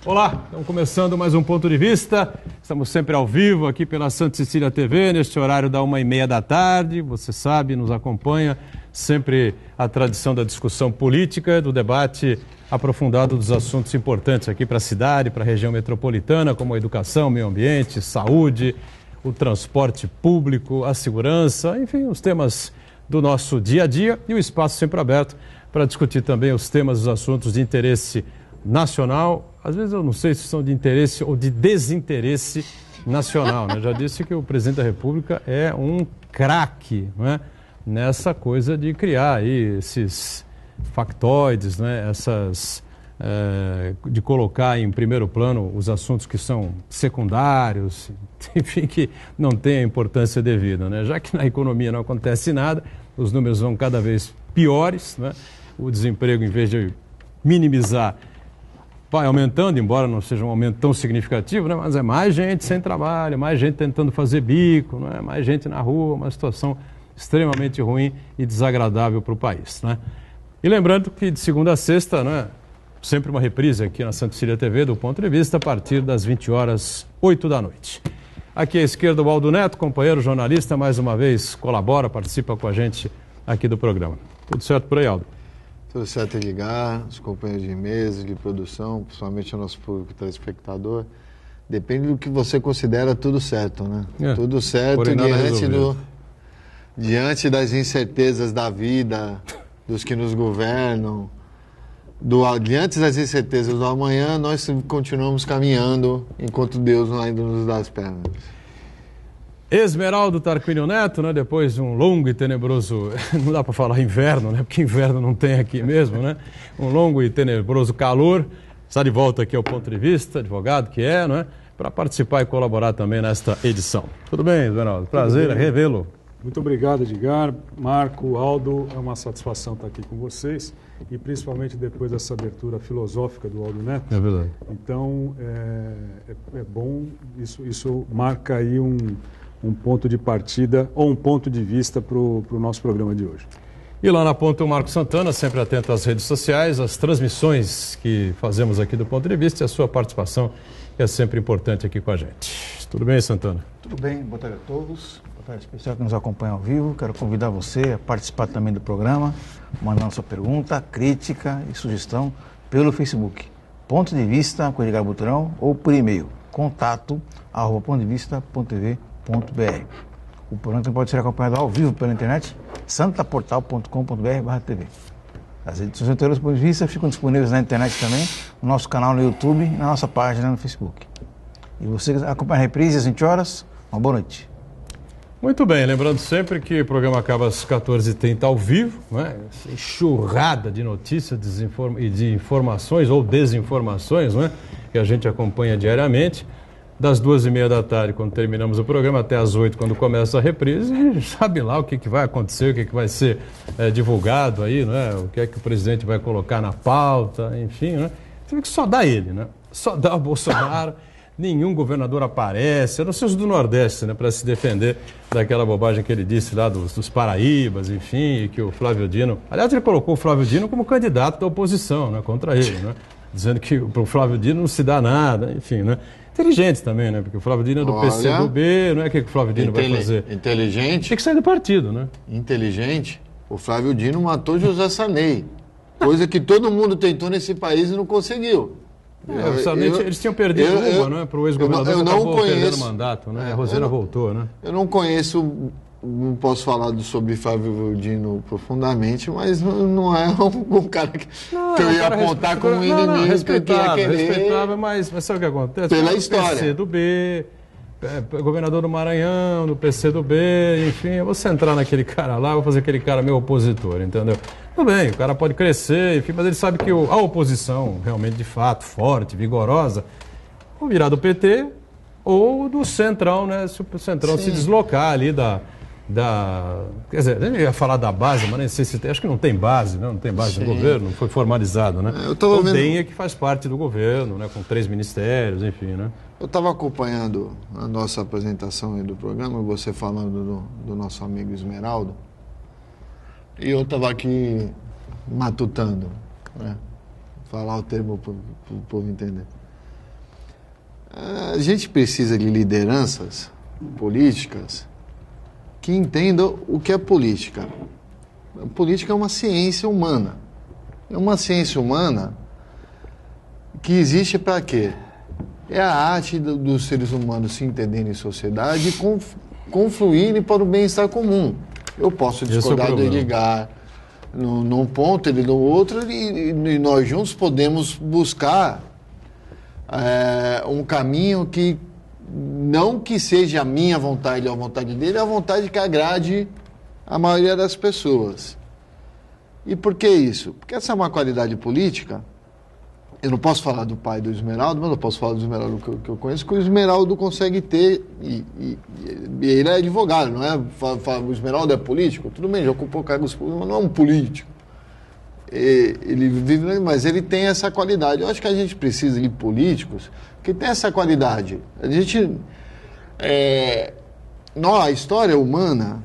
Olá, estamos começando mais um Ponto de Vista. Estamos sempre ao vivo aqui pela Santa Cecília TV, neste horário da 1h30 da tarde. Você sabe, nos acompanha sempre a tradição da discussão política, do debate aprofundado dos assuntos importantes aqui para a cidade, para a região metropolitana, como a educação, meio ambiente, saúde, o transporte público, a segurança, enfim, os temas do nosso dia a dia e o espaço sempre aberto para discutir também os temas, os assuntos de interesse nacional. Às vezes eu não sei se são de interesse ou de desinteresse nacional, né? Já disse que o presidente da República é um craque, né? Nessa coisa de criar aí esses factoides, né? De colocar em primeiro plano os assuntos que são secundários, enfim, que não têm a importância devida, né? Já que na economia não acontece nada, os números vão cada vez piores, né? O desemprego, em vez de minimizar, vai aumentando, embora não seja um aumento tão significativo, né? Mas é mais gente sem trabalho, mais gente tentando fazer bico, né? Mais gente na rua, uma situação extremamente ruim e desagradável para o país, né? E lembrando que de segunda a sexta, né, sempre uma reprise aqui na Santa Cecília TV do Ponto de Vista, a partir das 20h08 da noite. Aqui à esquerda o Aldo Neto, companheiro jornalista, mais uma vez colabora, participa com a gente aqui do programa. Tudo certo por aí, Aldo? Tudo certo, Edgar, os companheiros de mesa, de produção, principalmente o nosso público telespectador. Depende do que você considera tudo certo, né? Tudo certo diante das incertezas da vida, dos que nos governam, diante das incertezas do amanhã, nós continuamos caminhando enquanto Deus ainda nos dá as pernas. Esmeraldo Tarquínio Neto, né? Depois de um longo e tenebroso, não dá para falar inverno, né? Porque inverno não tem aqui mesmo, né? Um longo e tenebroso calor, está de volta aqui ao Ponto de Vista, advogado que é, né? Para participar e colaborar também nesta edição. Tudo bem, Esmeraldo? Prazer revê-lo. Muito obrigado, Edgar, Marco, Aldo, é uma satisfação estar aqui com vocês e principalmente depois dessa abertura filosófica do Aldo Neto. É verdade. Então, é bom, isso marca aí um ponto de partida ou um ponto de vista para o nosso programa de hoje. E lá na ponta o Marco Santana, sempre atento às redes sociais, às transmissões que fazemos aqui do Ponto de Vista e a sua participação que é sempre importante aqui com a gente. Tudo bem, Santana? Tudo bem, boa tarde a todos. Boa tarde especial que nos acompanha ao vivo. Quero convidar você a participar também do programa, mandando sua pergunta, crítica e sugestão pelo Facebook. Ponto de Vista com Edgar Butrão ou por e-mail, contato@pontodevista.tv.br. O programa também pode ser acompanhado ao vivo pela internet, santaportal.com.br/tv. As edições anteriores do Ponto de Vista ficam disponíveis na internet também, no nosso canal no YouTube e na nossa página no Facebook. E você acompanha a reprise às 20h, uma boa noite. Muito bem, lembrando sempre que o programa acaba às 14h30 ao vivo, né? Enxurrada de notícias e de informações ou desinformações, né? Que a gente acompanha diariamente. Das 2h30 da tarde, quando terminamos o programa, até às 8h, quando começa a reprise, a gente sabe lá o que vai acontecer, o que vai ser divulgado aí, né? O que é que o presidente vai colocar na pauta, enfim, né? Você vê que só dá ele, né? Só dá o Bolsonaro, nenhum governador aparece, a não ser os do Nordeste, né? Para se defender daquela bobagem que ele disse lá dos Paraíbas, enfim, e que o Flávio Dino... Aliás, ele colocou o Flávio Dino como candidato da oposição, né? Contra ele, né? Dizendo que para o Flávio Dino não se dá nada, enfim, né? Inteligente também, né? Porque o Flávio Dino é do PCdoB, não é o que o Flávio Dino vai fazer? Inteligente? Tem que sair do partido, né? Inteligente? O Flávio Dino matou José Sarney, coisa que todo mundo tentou nesse país e não conseguiu. Eles tinham perdido uma, né? Para o ex-governador que acabou perdendo o mandato, né? A Rosena voltou, né? Eu não conheço... Não posso falar sobre Flávio Dino profundamente, mas não é um cara que eu ia apontar como inimigo. Respeitável, mas sabe o que acontece? Pela história. PCdoB, governador do Maranhão, do PCdoB, enfim, eu vou centrar naquele cara lá, vou fazer aquele cara meu opositor, entendeu? Tudo bem, o cara pode crescer, enfim, mas ele sabe que a oposição, realmente, de fato, forte, vigorosa, ou virar do PT ou do Centrão, né? Se o Centrão se deslocar ali quer dizer, eu ia falar da base, mas nem sei se tem, acho que não tem base, né? Não tem base no governo, não foi formalizado, né? O DEM é que faz parte do governo, né? Com 3 ministérios, enfim, né? Eu estava acompanhando a nossa apresentação aí do programa, você falando do nosso amigo Esmeraldo, e eu estava aqui matutando, né? Falar o termo para o povo entender. A gente precisa de lideranças políticas que entendam o que é política. A política é uma ciência humana. É uma ciência humana que existe para quê? É a arte dos seres humanos se entenderem em sociedade e confluírem para o bem-estar comum. Eu posso discordar do Edgar num ponto, ele no outro, e nós juntos podemos buscar um caminho que não que seja a minha vontade ou a vontade dele, é a vontade que agrade a maioria das pessoas. E por que isso? Porque essa é uma qualidade política. Eu não posso falar do pai do Esmeraldo, mas eu posso falar do Esmeraldo que eu conheço, que o Esmeraldo consegue ter, e ele é advogado, não é? O Esmeraldo é político? Tudo bem, já ocupou cargos públicos, mas não é um político. Ele vive, mas ele tem essa qualidade. Eu acho que a gente precisa de políticos que tem essa qualidade. A gente... a história humana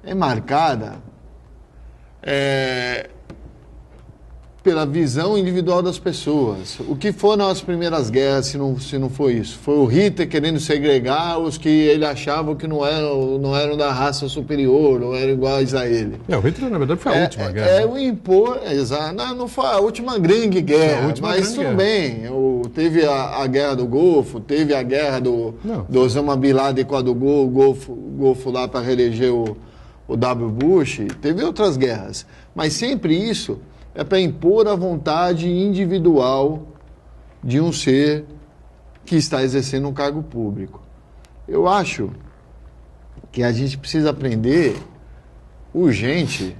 é marcada pela visão individual das pessoas. O que foram as primeiras guerras, se não foi isso? Foi o Hitler querendo segregar os que ele achava que não eram da raça superior, não eram iguais a ele. O Hitler, na verdade, foi a última guerra. O impor, exato. Não foi a última grande guerra, mas tudo bem. Teve a guerra do Golfo, teve a guerra do Osama Bin Laden com a do Golfo lá para reeleger o W. Bush, teve outras guerras. Mas sempre isso é para impor a vontade individual de um ser que está exercendo um cargo público. Eu acho que a gente precisa aprender urgente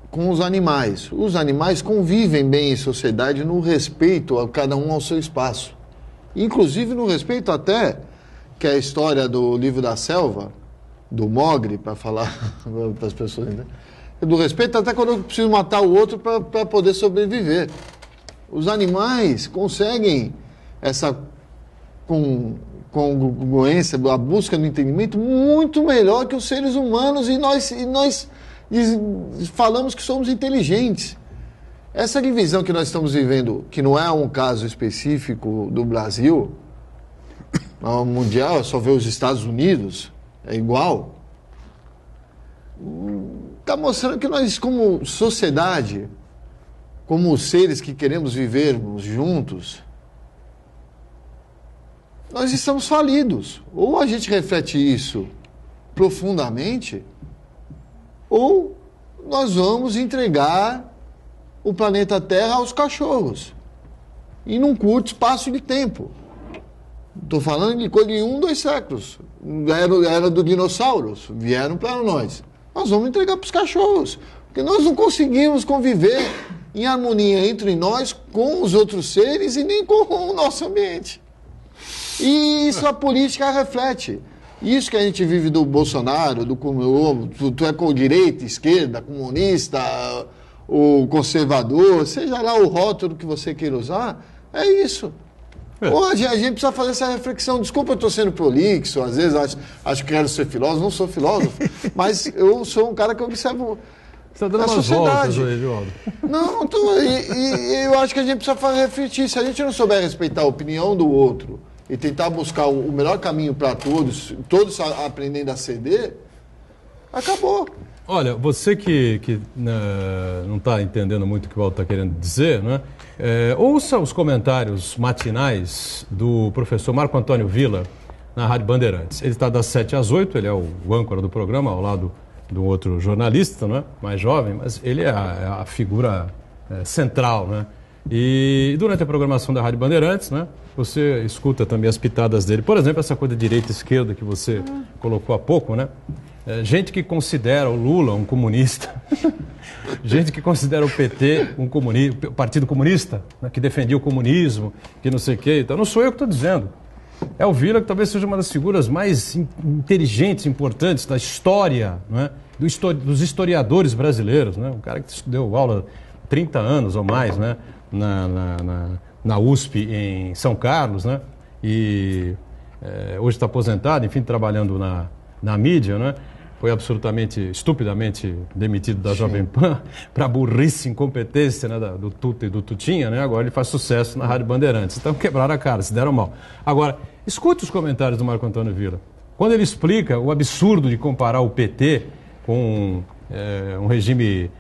com os animais. Os animais convivem bem em sociedade no respeito a cada um ao seu espaço. Inclusive no respeito até, que é a história do Livro da Selva, do Mogli, para falar para as pessoas, né? Do respeito até quando eu preciso matar o outro para poder sobreviver. Os animais conseguem essa congruência, a busca do entendimento muito melhor que os seres humanos, e nós falamos que somos inteligentes. Essa divisão que nós estamos vivendo, que não é um caso específico do Brasil, no mundial, é só ver os Estados Unidos, é igual. Está mostrando que nós, como sociedade, como seres que queremos vivermos juntos, nós estamos falidos. Ou a gente reflete isso profundamente, ou nós vamos entregar o planeta Terra aos cachorros, em um curto espaço de tempo. Estou falando de coisa de 2 séculos. Era do dinossauros, vieram para nós. Nós vamos entregar para os cachorros, porque nós não conseguimos conviver em harmonia entre nós, com os outros seres e nem com o nosso ambiente. E isso a política reflete. Isso que a gente vive do Bolsonaro, tu é com direita, esquerda, comunista, o conservador, seja lá o rótulo que você queira usar, é isso. Hoje a gente precisa fazer essa reflexão. Desculpa, eu estou sendo prolixo, às vezes acho que quero ser filósofo, não sou filósofo, mas eu sou um cara que observo Você está dando umas voltas aí, João. Não, eu acho que a gente precisa refletir. Se a gente não souber respeitar a opinião do outro e tentar buscar o melhor caminho para todos aprendendo a ceder, acabou. Olha, você que não está entendendo muito o que o Waldo está querendo dizer, né? Ouça os comentários matinais do professor Marco Antônio Villa na Rádio Bandeirantes. Ele está das 7 às 8, ele é o âncora do programa, ao lado de um outro jornalista, né? Mais jovem, mas ele é a figura central, né? E durante a programação da Rádio Bandeirantes, né, você escuta também as pitadas dele. Por exemplo, essa coisa de direita e esquerda que você colocou há pouco, né? Gente que considera o Lula um comunista, gente que considera o PT um comunista, o Partido Comunista, né, que defendia o comunismo, que não sei o quê. Então, não sou eu que estou dizendo. É o Villa, que talvez seja uma das figuras mais inteligentes, importantes da história, né, dos historiadores brasileiros, né? Um cara que deu aula 30 anos ou mais, né, na USP em São Carlos, né? E hoje está aposentado, enfim, trabalhando na mídia, né? foi absolutamente, estupidamente demitido da Jovem Pan para burrice, incompetência, né, do Tuta e do Tutinha, né? Agora ele faz sucesso na Rádio Bandeirantes. Então quebraram a cara, se deram mal. Agora, escute os comentários do Marco Antônio Villa. Quando ele explica o absurdo de comparar o PT com um regime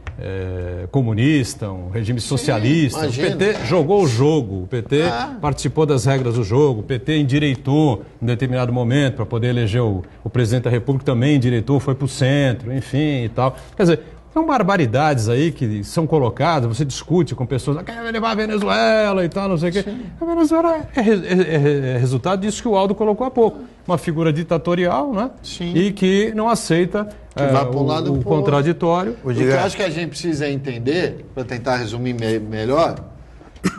comunista, um regime socialista. Sim, o PT jogou o jogo, o PT participou das regras do jogo, o PT endireitou em determinado momento para poder eleger o presidente da República, também endireitou, foi para o centro, enfim e tal. Quer dizer, são barbaridades aí que são colocadas, você discute com pessoas, quer levar a Venezuela e tal, não sei o quê. A Venezuela é resultado disso que o Aldo colocou há pouco. Uma figura ditatorial, né? Sim. E que não aceita o contraditório. O que eu acho que a gente precisa entender, para tentar resumir melhor,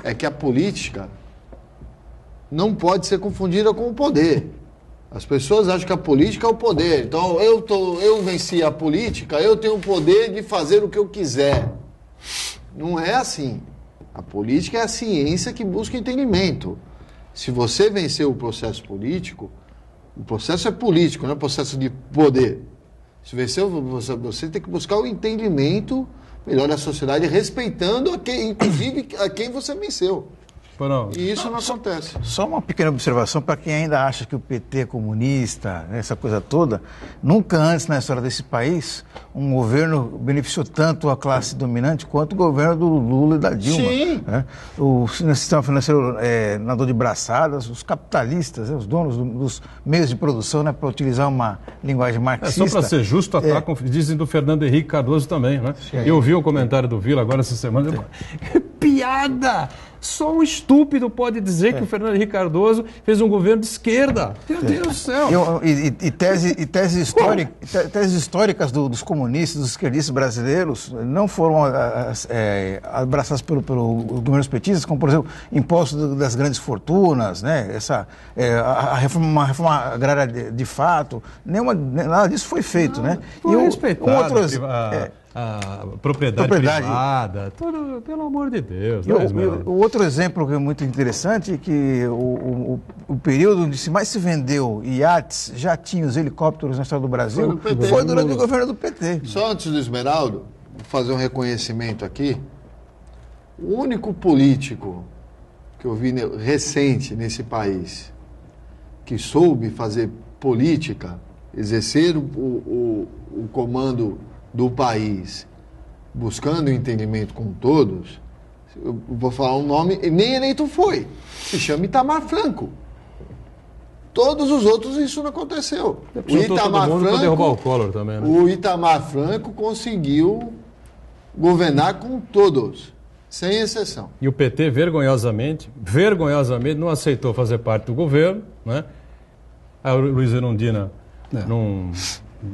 é que a política não pode ser confundida com o poder. As pessoas acham que a política é o poder. Então, eu venci a política, eu tenho o poder de fazer o que eu quiser. Não é assim. A política é a ciência que busca entendimento. Se você vencer o processo político, o processo é político, não é processo de poder. Se vencer, você tem que buscar o entendimento melhor da sociedade, respeitando inclusive a quem você venceu. E isso não acontece. Só uma pequena observação para quem ainda acha que o PT é comunista, essa coisa toda. Nunca antes na história desse país um governo beneficiou tanto a classe dominante quanto o governo do Lula e da Dilma. Sim. Né? O sistema financeiro nadou de braçadas, os capitalistas, os donos dos meios de produção, né, para utilizar uma linguagem marxista. Só para ser justo, dizem do Fernando Henrique Cardoso também, né? Eu vi o comentário do Villa agora essa semana. Piada! Só um estúpido pode dizer que o Fernando Henrique Cardoso fez um governo de esquerda. Meu Deus do céu! Teses históricas dos comunistas, dos esquerdistas brasileiros não foram abraçadas pelo governo petista, como, por exemplo, impostos das grandes fortunas, né? Uma reforma agrária de fato. Nada disso foi feito, né? Foi respeitado. A propriedade privada, tudo, pelo amor de Deus. O outro exemplo que é muito interessante é que o período onde mais se vendeu iates, jatinhos, helicópteros na história do Brasil foi durante o governo do PT. Só antes do Esmeraldo, vou fazer um reconhecimento aqui. O único político que eu vi recente nesse país que soube fazer política, exercer o comando do país, buscando o entendimento com todos, eu vou falar um nome, nem eleito foi, se chama Itamar Franco. Todos os outros isso não aconteceu. O Itamar Franco derrubar o Collor também, né? O Itamar Franco conseguiu governar com todos, sem exceção. E o PT, vergonhosamente, não aceitou fazer parte do governo, né? A Luiz Erundina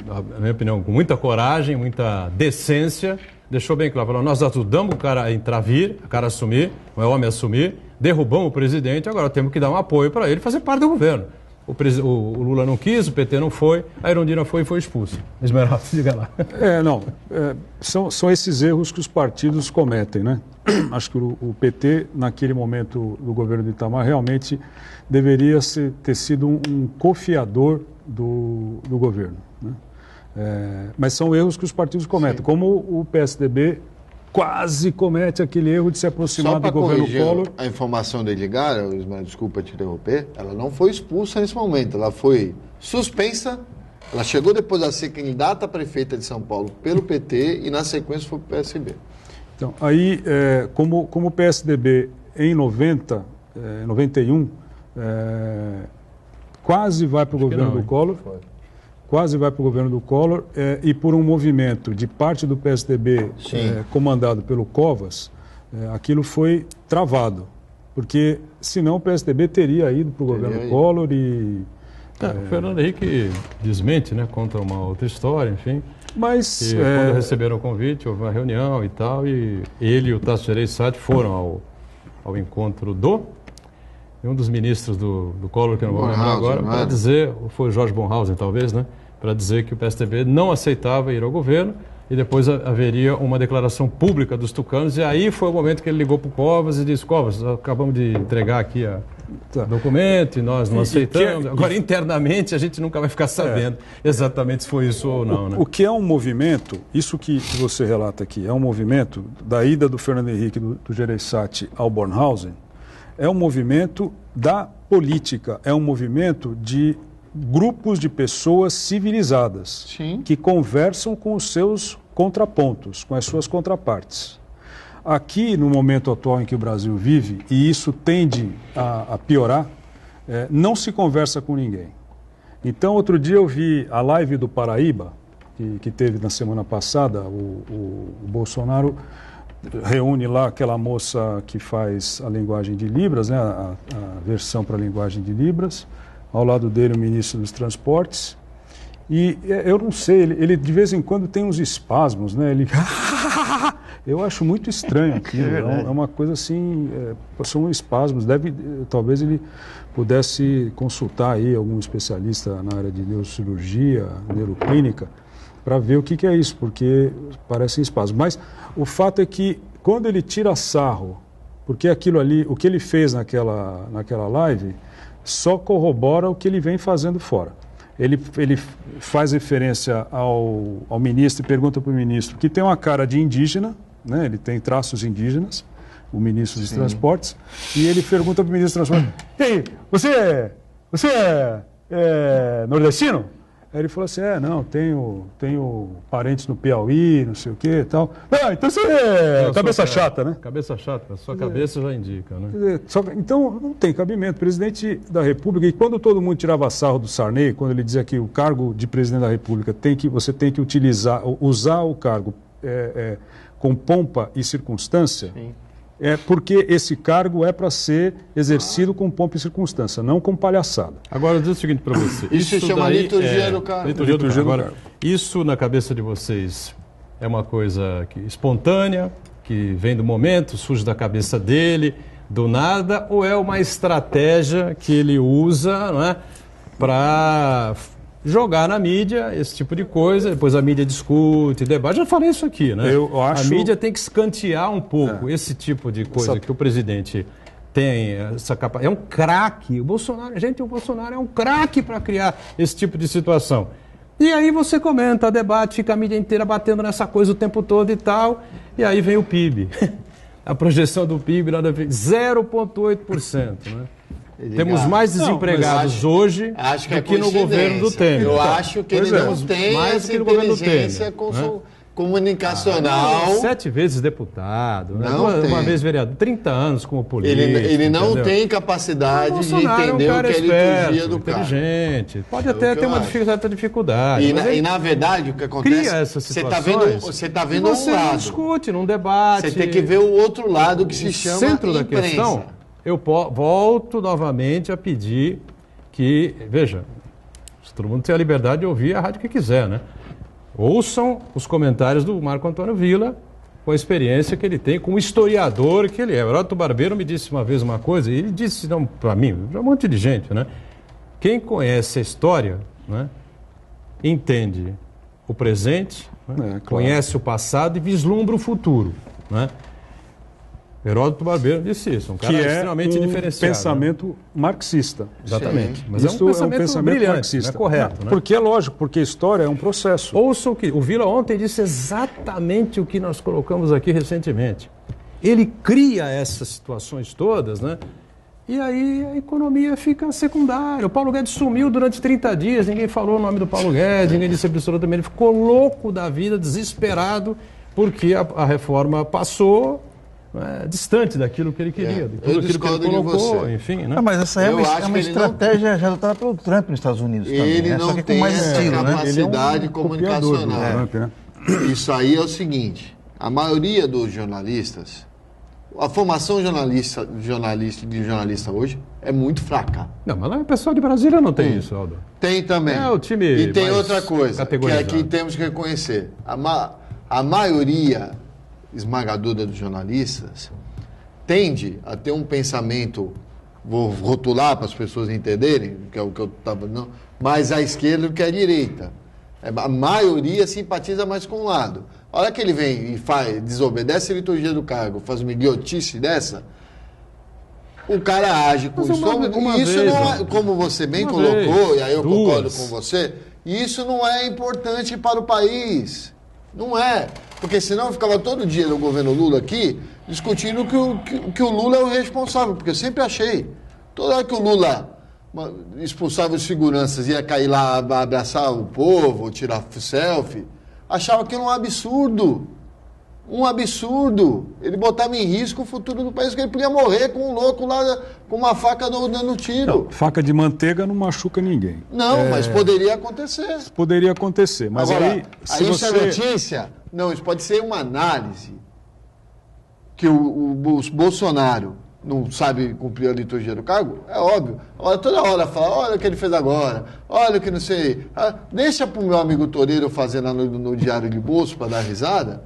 na minha opinião, com muita coragem, muita decência, deixou bem claro, falou, nós ajudamos o cara a vir, o cara assumir, o homem assumir, derrubamos o presidente, agora temos que dar um apoio para ele fazer parte do governo. O Lula não quis, o PT não foi, a Erundina foi e foi expulsa. Esmeralda, diga lá. São esses erros que os partidos cometem, né? Acho que o PT, naquele momento do governo de Itamar, realmente deveria ter sido um cofiador do governo, né? Mas são erros que os partidos cometem, sim, como o PSDB quase comete aquele erro de se aproximar do governo Collor. A informação do Edgar, desculpa te interromper, ela não foi expulsa nesse momento, ela foi suspensa, ela chegou depois a ser candidata a prefeita de São Paulo pelo PT e na sequência foi para o PSB. Então, aí, como o PSDB em 91, quase vai para o governo do Collor, e por um movimento de parte do PSDB comandado pelo Covas, aquilo foi travado, porque senão o PSDB teria ido para o governo Collor e... O Fernando Henrique desmente, né, conta uma outra história, enfim. Mas quando receberam o convite, houve uma reunião e tal, e ele e o Tasso Gereissati foram ao encontro de um dos ministros do Collor, que eu não vou lembrar agora, para dizer, foi o Jorge Bonhausen talvez, né, para dizer que o PSDB não aceitava ir ao governo e depois haveria uma declaração pública dos tucanos, e aí foi o momento que ele ligou para o Covas e disse, Covas, acabamos de entregar aqui documento e nós não aceitamos. Agora, internamente, a gente nunca vai ficar sabendo exatamente se foi isso ou não. Né? O que é um movimento, isso que você relata aqui, é um movimento da ida do Fernando Henrique do Gereissati ao Bornhausen, é um movimento da política, é um movimento de grupos de pessoas civilizadas, Sim. que conversam com os seus contrapontos, com as suas contrapartes. Aqui, no momento atual em que o Brasil vive, e isso tende a piorar, não se conversa com ninguém. Então, outro dia eu vi a live do Paraíba, que teve na semana passada, o Bolsonaro reúne lá aquela moça que faz a linguagem de Libras, né, a versão para a linguagem de Libras, ao lado dele o ministro dos Transportes, e eu não sei, ele de vez em quando tem uns espasmos, né, ele... Eu acho muito estranho aquilo, é uma coisa assim, são espasmos, talvez ele pudesse consultar aí algum especialista na área de neurocirurgia, neuroclínica, para ver o que é isso, porque parecem espasmos. Mas o fato é que quando ele tira sarro, porque aquilo ali, o que ele fez naquela live, só corrobora o que ele vem fazendo fora. Ele faz referência ao ministro e pergunta para o ministro que tem uma cara de indígena, né? Ele tem traços indígenas, o ministro dos Transportes, e ele pergunta para o ministro dos Transportes: ei, você é nordestino? Aí ele falou assim: não, tenho parentes no Piauí, não sei o que e tal. Ah, então você é cabeça chata, né? Cabeça chata, sua cabeça já indica, né? Então, não tem cabimento. Presidente da República, e quando todo mundo tirava sarro do Sarney, quando ele dizia que o cargo de presidente da República você tem que usar o cargo com pompa e circunstância, é porque esse cargo é para ser exercido com pompa e circunstância, não com palhaçada. Agora, eu digo o seguinte para você. Isso se chama liturgia do cargo. Liturgia do cargo. Agora, isso na cabeça de vocês é uma coisa espontânea, que vem do momento, surge da cabeça dele, do nada, ou é uma estratégia que ele usa, não é, para jogar na mídia esse tipo de coisa, depois a mídia discute, debate. Já falei isso aqui, né? A mídia tem que escantear um pouco esse tipo de coisa que o presidente tem essa capacidade. É um craque. O Bolsonaro é um craque para criar esse tipo de situação. E aí você comenta, debate, fica a mídia inteira batendo nessa coisa o tempo todo e tal, e aí vem o PIB. A projeção do PIB lá da 0,8%, né? Temos mais desempregados hoje do que no governo do Temer. Eu acho que ele não tem essa inteligência comunicacional. 7 vezes deputado, né? uma vez vereador, 30 anos como político. Ele não tem capacidade de entender o que é liturgia do cargo. Inteligente. Pode até ter uma certa dificuldade. E na verdade, o que acontece... Cria essas situações. Você está vendo um lado. Você discute num debate. Você tem que ver o outro lado que se chama centro da imprensa. questão. Eu volto novamente a pedir que, veja, todo mundo tem a liberdade de ouvir a rádio que quiser, né? Ouçam os comentários do Marco Antônio Villa, com a experiência que ele tem, como historiador que ele é. O Heródoto Barbeiro me disse uma vez uma coisa, e ele disse, não para mim, para um monte de gente, né? Quem conhece a história, né, entende o presente, né, claro, conhece o passado e vislumbra o futuro, né? Heródoto Barbeiro disse isso, um cara extremamente diferenciado. Pensamento marxista. Exatamente. Sim. Mas isso é um pensamento brilhante, marxista. É correto. Né? Porque é lógico, porque a história é um processo. Ouça o que o Villa ontem disse exatamente o que nós colocamos aqui recentemente. Ele cria essas situações todas, né? E aí a economia fica secundária. O Paulo Guedes sumiu durante 30 dias, ninguém falou o nome do Paulo Guedes, ninguém disse absolutamente. Ele ficou louco da vida, desesperado, porque a reforma passou... distante daquilo que ele queria, de tudo aquilo que ele colocou, enfim, né? Mas essa é uma estratégia já adotada pelo Trump nos Estados Unidos também. Ele não tem mais essa capacidade comunicacional. Trump, né? Isso aí é o seguinte, a maioria dos jornalistas, a formação de jornalista hoje é muito fraca. Não, mas o pessoal de Brasília não tem isso, Aldo. Tem também. É o time. E tem outra coisa, que aqui temos que reconhecer. A maioria esmagadora dos jornalistas tende a ter um pensamento, vou rotular para as pessoas entenderem, que é o que eu estava dizendo, mais à esquerda do que à direita. A maioria simpatiza mais com um lado. A hora que ele vem e desobedece a liturgia do cargo, faz uma idiotice dessa, o cara age com estômago. E isso vez, não é, como você bem colocou, e aí eu concordo com você, isso não é importante para o país. Não é. Porque senão ficava todo dia no governo Lula aqui discutindo que o Lula é o responsável. Porque eu sempre achei. Toda hora que o Lula expulsava os seguranças, ia cair lá, abraçar o povo, tirar selfie, achava aquilo um absurdo. Um absurdo. Ele botava em risco o futuro do país, porque ele podia morrer com um louco lá com uma faca dando tiro. Não, faca de manteiga não machuca ninguém. Não, mas poderia acontecer. Poderia acontecer, mas agora, aí... Se isso é notícia? Não, isso pode ser uma análise que o Bolsonaro não sabe cumprir a liturgia do cargo, é óbvio. Agora, toda hora fala, olha o que ele fez agora, olha o que não sei. Deixa para o meu amigo Toreiro fazer lá no Diário de Bolso para dar risada.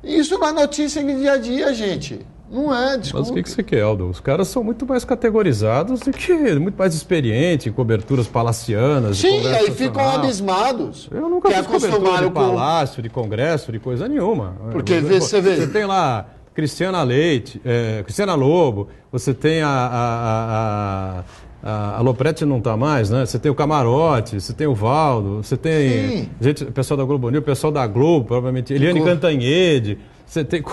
Isso não é notícia de dia a dia, gente. Não é, desculpa. Mas o que você quer, Aldo? Os caras são muito mais categorizados do que muito mais experientes em coberturas palacianas. Sim, aí ficam abismados. Eu nunca fiz cobertura de palácio, de congresso, de coisa nenhuma. Porque você vê. Você tem lá Cristiana Leite, Cristiana Lobo, você tem a Lopretti não está mais, né? Você tem o Camarote, você tem o Valdo, você tem o pessoal da Globo News, o pessoal da Globo, provavelmente, Eliane Cantanhede, você tem...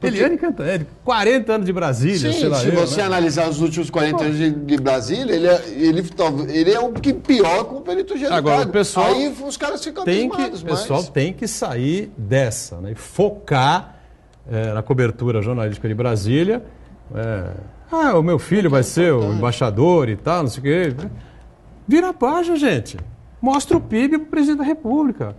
Eliane Cantanhede, 40 anos de Brasília, sim, sei lá. Se você analisar os últimos 40 anos de Brasília, ele é o que pior com o liturgia do cargo. Agora, o pessoal aí os caras ficam abismados. O pessoal tem que sair dessa, né? E focar na cobertura jornalística de Brasília. O meu filho vai ser o embaixador e tal, não sei o quê. Vira a página, gente. Mostra o PIB para o presidente da República.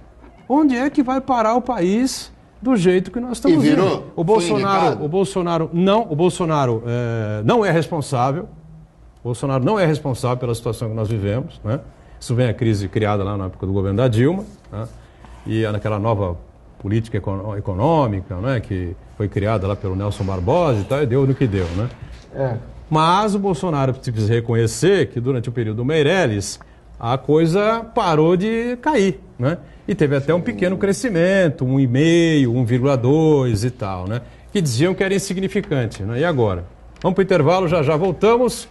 Onde é que vai parar o país do jeito que nós estamos vendo? O Bolsonaro não é responsável. O Bolsonaro não é responsável pela situação que nós vivemos, né? Isso vem a crise criada lá na época do governo da Dilma, né? E naquela nova política econômica, né, que foi criada lá pelo Nelson Barbosa e tal, e deu no que deu, né? Mas o Bolsonaro precisa reconhecer que durante o período do Meirelles a coisa parou de cair, né? E teve até um pequeno crescimento, 1,5, 1,2 e tal, né? Que diziam que era insignificante, né? E agora? Vamos para o intervalo, já voltamos,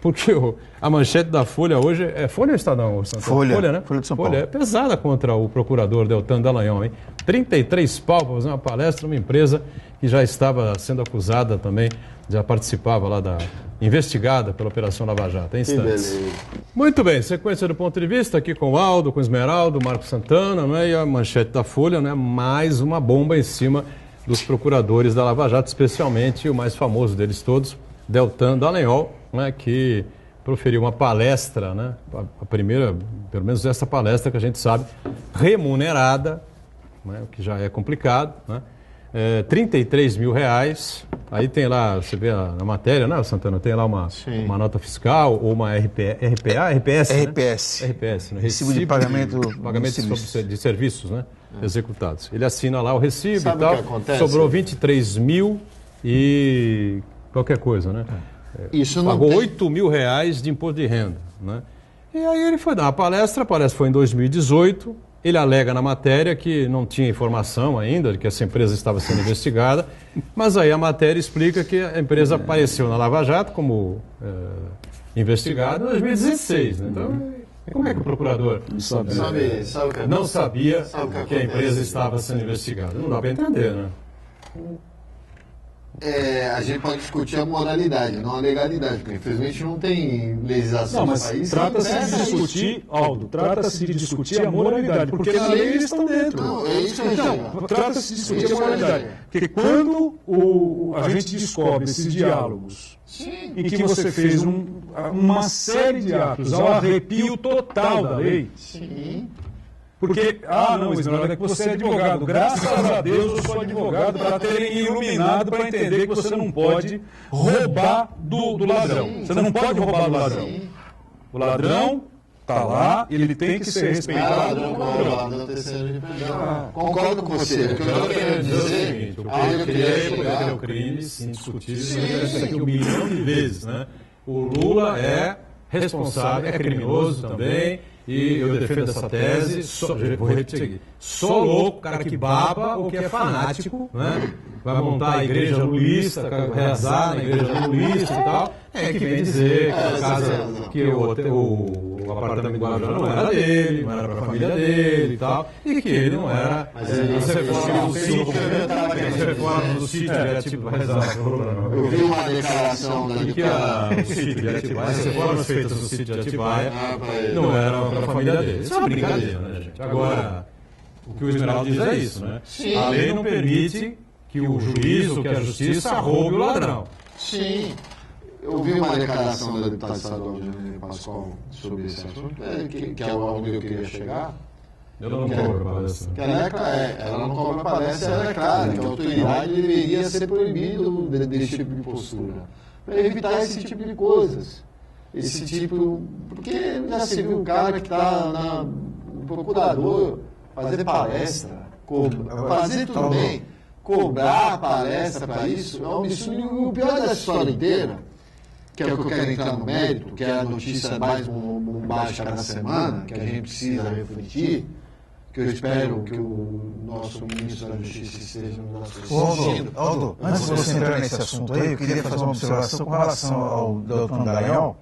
porque a manchete da Folha hoje é Folha ou Estadão? Folha, né? Folha de São Paulo. Folha é pesada contra o procurador Deltan Dallagnol, hein? 33 pau para fazer uma palestra numa empresa que já estava sendo acusada também, já participava lá investigada pela Operação Lava Jato, em instantes. Muito bem, sequência do ponto de vista aqui com o Aldo, com o Esmeraldo, Marco Santana, né? E a manchete da Folha, né? Mais uma bomba em cima dos procuradores da Lava Jato, especialmente o mais famoso deles todos, Deltan Dallagnol, né? Que proferiu uma palestra, né? A primeira, pelo menos essa palestra que a gente sabe, remunerada, né? O que já é complicado, né? 33 mil reais, aí tem lá, você vê na matéria, né, Santana, tem lá uma nota fiscal ou uma RPS, né? Recibo de pagamento de serviços, né, executados. Ele assina lá o recibo. Sabe e tal, o que acontece? Sobrou 23 mil e qualquer coisa, né? Isso não pagou tem... 8 mil reais de imposto de renda, né? E aí ele foi dar uma palestra, a palestra foi em 2018. Ele alega na matéria que não tinha informação ainda de que essa empresa estava sendo investigada, mas aí a matéria explica que a empresa apareceu na Lava Jato como investigada em 2016. Né? Então, como é que o procurador não sabia que a empresa estava sendo investigada? Não dá para entender, né? A gente pode discutir a moralidade, não a legalidade, porque infelizmente não tem legislação no país. Trata-se de discutir, Aldo, trata-se de discutir a moralidade, porque na lei eles estão dentro. Não, é isso que eu Não, trata-se de discutir a moralidade. Porque quando a gente descobre esses diálogos em que você fez uma série de atos ao arrepio total da lei... Sim. Porque, não, Esmeralda, é que você é advogado. Graças a Deus eu sou advogado para terem iluminado para entender que você não pode roubar do ladrão. Você não pode roubar do ladrão. O ladrão está lá, ele tem que ser respeitado. Concordo com você. O que eu estou querendo dizer é o crime, sem discutir isso aqui 1 milhão de vezes, né? O Lula é responsável, é criminoso também. E eu defendo essa tese, vou repetir aqui, só louco, cara que baba ou que é fanático, né? vai montar a igreja lulista, rezar na igreja lulista e tal, que vem dizer que a casa, que o apartamento do Guarujá não era dele, não era para a família dele e tal, e que ele não era. Mas ele as reformas do sítio de Atibaia, eu vi uma declaração da que o sítio de Atibaia, as reformas feitas no sítio de Atibaia não eram para a família dele. Isso é uma brincadeira, né, gente? Agora, o que o Esmeraldo diz é isso, né? Sim. A lei não permite que o juízo, que a justiça roube o ladrão. Sim. Eu vi uma declaração da deputada estadual Janaína Pascoal sobre esse assunto, que é onde eu queria chegar. Eu não cobro palestra. Ela não cobra palestra, ela é clara, que a autoridade deveria ser proibido desse tipo de postura, para evitar esse tipo de coisas. Esse tipo. Porque já se viu o cara que está no procurador fazer palestra, fazer tudo bem, cobrar palestra para isso é um absurdo. E o pior da história inteira, que é o que eu quero entrar no mérito, que é a notícia mais bombástica da semana, que a gente precisa refletir, que eu espero que o nosso ministro da Justiça esteja nos assistindo. Aldo, antes de você entrar nesse assunto aí, eu queria fazer uma observação com relação ao doutor Dallagnol,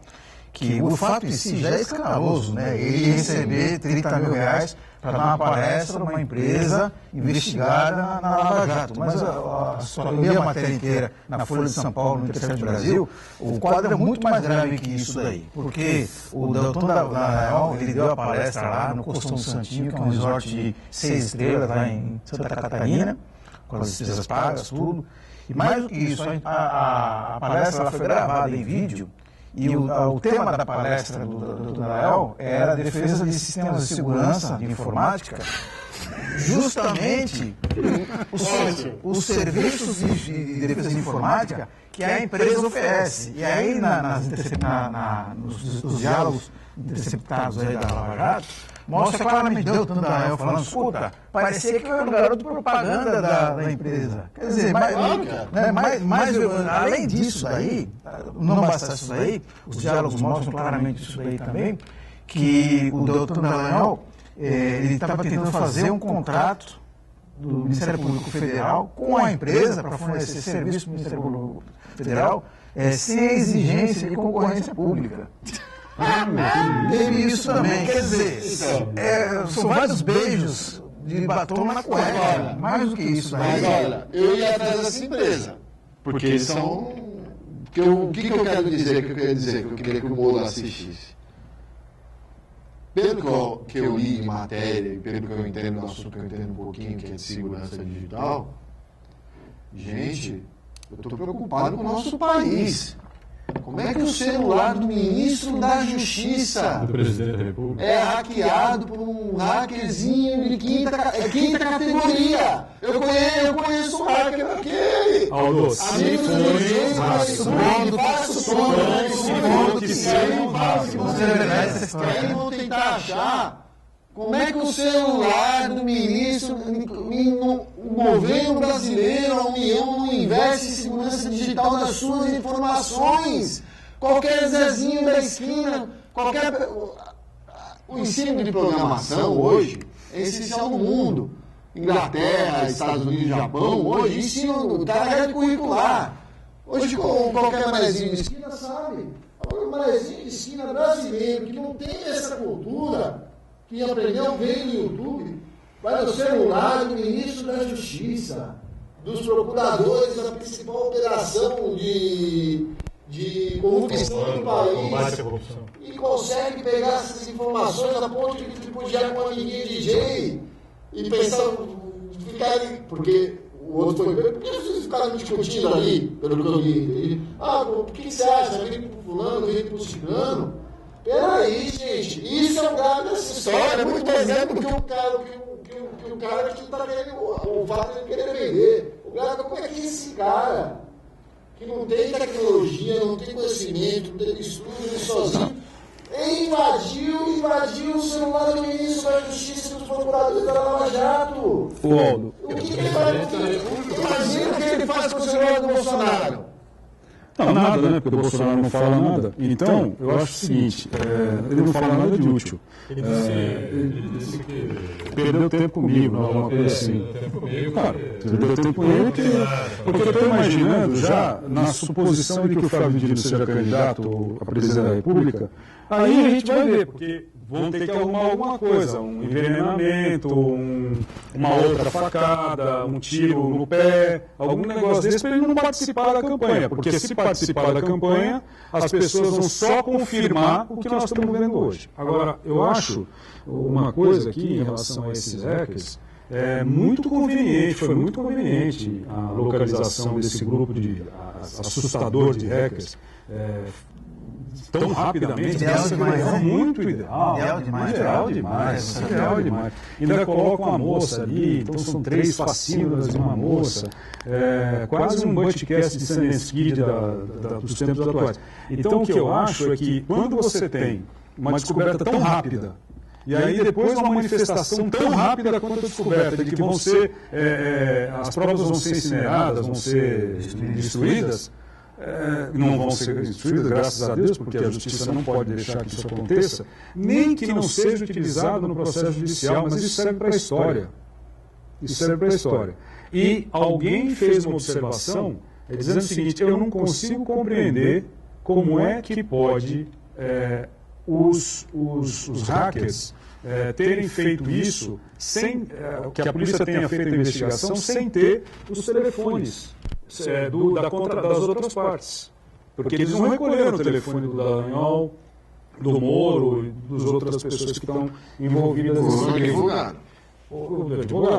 que o fato em si já é escandaloso, né? Ele receber 30 mil reais para dar uma palestra numa empresa investigada na Lava Jato. Mas eu li a matéria inteira na Folha de São Paulo, no Terceiro Brasil, o quadro é muito mais grave que isso daí. Porque o doutor Dallagnol, ele deu a palestra lá no Costão do Santinho, que é um resort de 6 estrelas lá em Santa Catarina, com as despesas pagas, tudo. E mais do que isso, a palestra ela foi gravada em vídeo. E o tema da palestra do Dr. Dallagnol era a defesa de sistemas de segurança de informática, justamente os serviços de defesa de informática que a empresa oferece. E aí, nos diálogos interceptados aí da Lava Jato, mostra claramente o Dr. Dallagnol falando, escuta, parecia que eu era um garoto de propaganda da empresa. Quer dizer, além disso daí, não basta isso daí, os diálogos mostram claramente isso daí também, que o Dr. Dallagnol, ele estava tentando fazer um contrato do Ministério Público Federal com a empresa para fornecer serviço do Ministério Público Federal sem a exigência de concorrência pública. Teve isso também, quer dizer, são vários beijos de batom na cueca, mais do que isso. Mas olha, eu ia atrás dessa empresa, porque eles são... O que eu quero dizer, que eu queria que o Moro assistisse? Pelo que eu li em matéria, e pelo que eu entendo do assunto, que eu entendo um pouquinho, que é de segurança digital, gente, eu estou preocupado com o nosso país. Como é que o celular do ministro da Justiça do presidente da República é hackeado por um hackerzinho de quinta categoria? Eu conheço um hacker daquele. Aldo, Amigo do dirigente, faço sono, Aí vão tentar achar como é que o celular do ministro, o governo brasileiro, a União, não investe em segurança digital das suas informações. Qualquer Zezinho da esquina, o ensino de programação hoje é essencial no mundo. Inglaterra, Estados Unidos, Japão, hoje ensinam carga curricular. Hoje qualquer manezinho de esquina sabe. Agora o manezinho de esquina brasileiro que não tem essa cultura, que aprendeu bem no YouTube, vai no celular do ministro da Justiça, dos procuradores da principal operação de corrupção do país, e consegue pegar essas informações a ponto de tripudiar com a amiguinha DJ e pensar, porque o outro foi, por que vocês ficaram discutindo ali, pelo que eu li? O que você acha? Vem pro fulano, vem pro ciclano? Peraí, gente, isso é um grave dessa história, é muito mais grave do que o cara que está querendo, o fato de ele querer vender. O grave é como é que esse cara, que não tem tecnologia, não tem conhecimento, não tem estudo, ele sozinho, invadiu o celular do ministro da Justiça e dos procuradores da Lava Jato. Aldo, O que ele faz? Imagina o que ele faz com o celular do Bolsonaro. Não, nada, né? Porque o Bolsonaro não fala nada. Então, eu acho o seguinte, ele não fala nada de útil. Ele disse que Perdeu tempo comigo, alguma coisa assim. Claro, perdeu tempo comigo, porque eu estou imaginando já, na suposição de que o Flávio Dino seja candidato a presidente da República, aí a gente vai ver, porque vão ter que arrumar alguma coisa, um envenenamento, uma outra facada, um tiro no pé, algum negócio desse para ele não participar da campanha, porque se participar da campanha, as pessoas vão só confirmar o que nós estamos vendo hoje. Agora, eu acho uma coisa aqui em relação a esses hackers, muito conveniente, foi muito conveniente a localização desse grupo assustador de hackers, tão rapidamente, muito ideal demais. Ainda colocam uma moça ali, então são 3 facínoras de uma moça, quase um podcast de Sandensky dos tempos atuais. Então o que eu acho é que quando você tem uma descoberta tão rápida, e aí depois uma manifestação tão rápida quanto a descoberta de que vão ser, as provas vão ser incineradas, vão ser destruídas, não vão ser destruídas, graças a Deus, porque a justiça não pode deixar que isso aconteça, nem que não seja utilizado no processo judicial, mas isso serve para a história. Isso serve para a história. E alguém fez uma observação dizendo o seguinte, eu não consigo compreender como é que pode os hackers terem feito isso sem que a polícia tenha feito a investigação sem ter os telefones das outras partes. Porque eles não recolheram o telefone do Dallagnol, do Moro e das outras pessoas que estão envolvidas nesse advogado.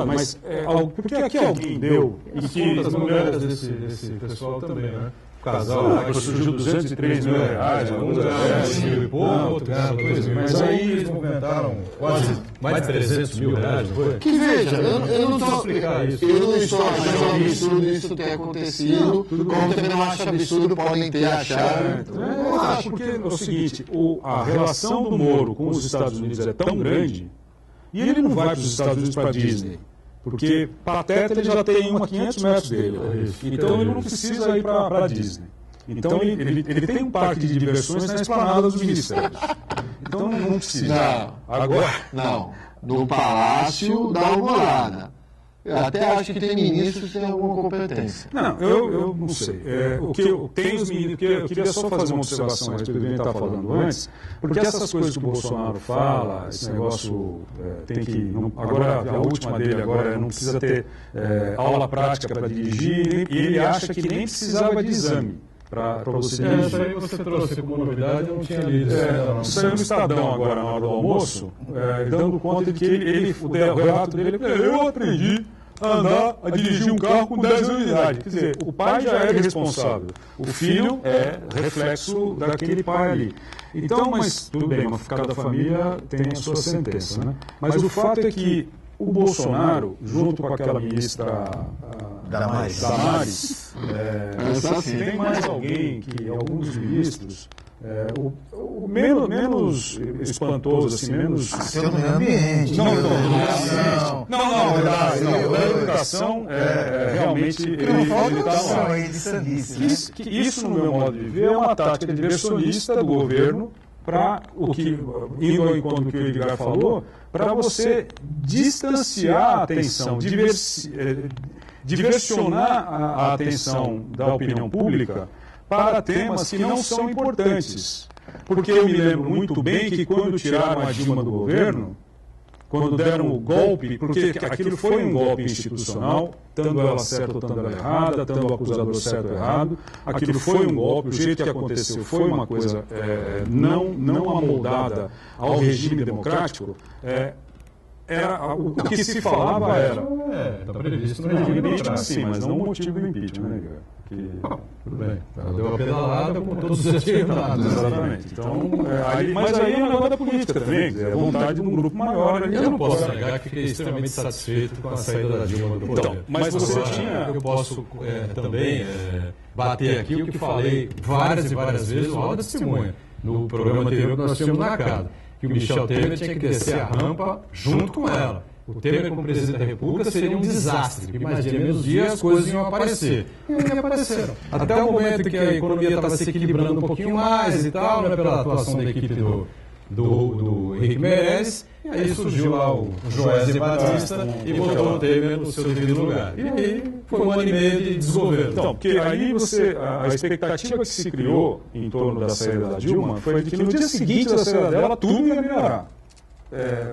Mas porque aqui alguém deu e que as mulheres desse pessoal também, né? O casal que surgiu 203 mil reais, alguns mil e pouco, outros mas aí eles movimentaram quase mais de 300 mil reais, não foi? Que veja, eu não estou achando absurdo isso ter acontecido, como também não acho absurdo podem ter achado. Eu acho porque é o seguinte, a relação do Moro com os Estados Unidos é tão grande, e ele não vai para os Estados Unidos para a Disney. Porque Pateta ele já tem uma a 500 metros dele. Então ele não precisa ir para a Disney. Então ele tem um parque de diversões na esplanada dos ministérios. Então não precisa. Não, agora não. No Palácio da Alvorada. Eu até acho que tem ministros que têm alguma competência. Não, eu não sei. O que eu tenho os ministros, eu queria só fazer uma observação a respeito do que a gente estava falando antes, porque essas coisas que o Bolsonaro fala, esse negócio tem que. Agora, a última dele agora não precisa ter aula prática para dirigir, e ele acha que nem precisava de exame. Para você dirigir. Isso aí você trouxe como novidade, eu não tinha lido. Saiu no Estadão agora na hora do almoço, dando conta de que o relato dele eu aprendi a dirigir um carro com 10 anos de idade. Quer dizer, o pai já é responsável. O filho é reflexo daquele pai ali. Então, mas tudo bem, cada família tem a sua sentença, né? Mas o fato é que o Bolsonaro, junto com aquela ministra Damares, tem mais alguém que alguns ministros, o menos espantoso, assim, menos... Seu meio ambiente. A educação realmente... Isso, no meu modo de ver, é uma tática diversionista do governo para indo ao encontro do que o Edgar falou, para você distanciar a atenção, diversionar a atenção da opinião pública para temas que não são importantes. Porque eu me lembro muito bem que quando tiraram a Dilma do governo, quando deram o golpe, porque aquilo foi um golpe institucional, tanto ela certa ou tanto ela errada, tanto o acusador certo ou errado, aquilo foi um golpe, o jeito que aconteceu foi uma coisa não amoldada ao regime democrático, o que se falava era... Está previsto no regime impeachment, sim, mas não o motivo do impeachment, né, cara? Tudo bem. Deu a pedalada com todos os atirados. Exatamente. Então, mas aí é um negócio da política também, é a vontade de um grupo maior. Eu não posso negar que fiquei extremamente satisfeito com a saída da Dilma do poder. Então, mas você tinha... Eu posso também bater aqui o que falei várias e várias vezes, o Aldo testemunha, no programa anterior que nós tínhamos na casa, que o Michel Temer tinha que descer a rampa junto com ela. o Temer como presidente da República seria um desastre, porque mais dia menos dia as coisas iam aparecer. E aí apareceram. Até o momento em que a economia estava se equilibrando um pouquinho mais e tal, né, pela atuação da equipe do Henrique Meirelles, e aí surgiu lá o Joesley Batista e botou o Temer no seu devido lugar. E aí foi um ano e meio de desgoverno. Então, porque aí a expectativa que se criou em torno da saída da Dilma foi de que no dia seguinte da saída dela tudo ia melhorar.